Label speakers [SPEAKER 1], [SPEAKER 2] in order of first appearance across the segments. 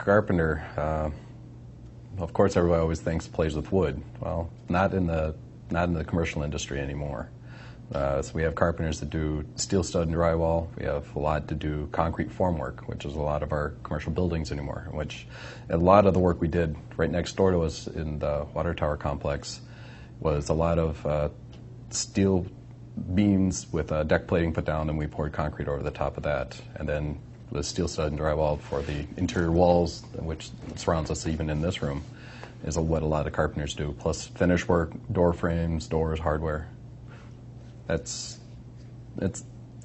[SPEAKER 1] carpenter, of course, everybody always thinks plays with wood. Well, not in the commercial industry anymore. So we have carpenters that do steel stud and drywall. We have a lot to do concrete formwork, which is a lot of our commercial buildings anymore. Which a lot of the work we did right next door to us in the water tower complex was a lot of steel beams with deck plating put down, and we poured concrete over the top of that, and then the steel stud and drywall for the interior walls, which surrounds us even in this room, is what a lot of carpenters do. Plus finish work, door frames, doors, hardware. It's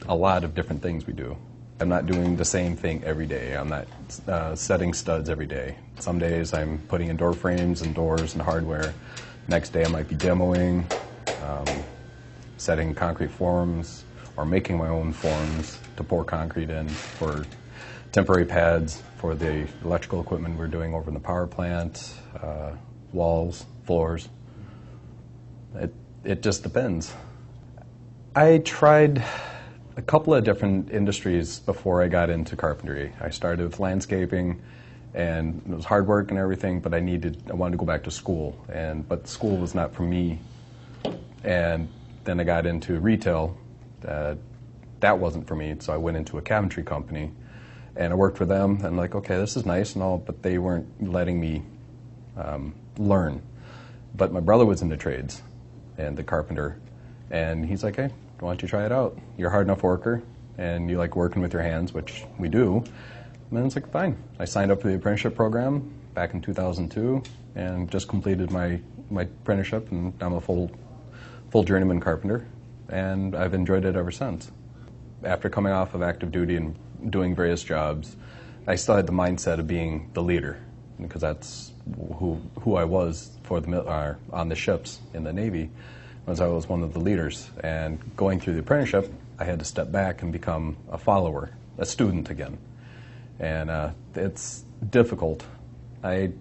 [SPEAKER 1] a lot of different things we do. I'm not doing the same thing every day. I'm not setting studs every day. Some days I'm putting in door frames and doors and hardware. Next day I might be demoing, setting concrete forms, or making my own forms to pour concrete in for temporary pads for the electrical equipment we're doing over in the power plant, walls, floors. It just depends. I tried a couple of different industries before I got into carpentry. I started with landscaping, and it was hard work and everything, but I wanted to go back to school, but school was not for me. And then I got into retail. That wasn't for me, so I went into a cabinetry company, and I worked for them, and I'm like, okay, this is nice and all, but they weren't letting me learn. But my brother was in the trades, and the carpenter, and he's like, hey, why don't you try it out? You're a hard enough worker, and you like working with your hands, which we do. And then it's like, fine. I signed up for the apprenticeship program back in 2002, and just completed my apprenticeship, and I'm a full journeyman carpenter, and I've enjoyed it ever since. After coming off of active duty and doing various jobs, I still had the mindset of being the leader, because that's who I was for on the ships in the Navy, was I was one of the leaders. And going through the apprenticeship, I had to step back and become a follower, a student again. And it's difficult. I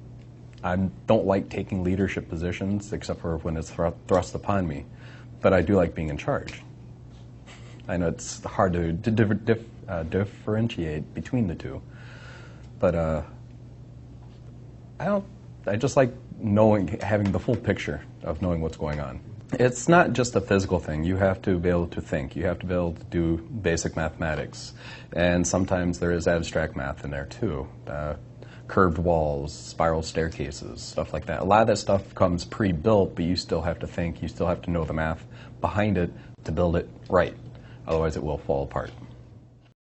[SPEAKER 1] don't like taking leadership positions, except for when it's thrust upon me. But I do like being in charge. I know it's hard to differentiate between the two, but I just like having the full picture of knowing what's going on. It's not just a physical thing. You have to be able to think. You have to be able to do basic mathematics, and sometimes there is abstract math in there too. Curved walls, spiral staircases, stuff like that. A lot of that stuff comes pre-built, but you still have to think. You still have to know the math behind it to build it right. Otherwise, it will fall apart.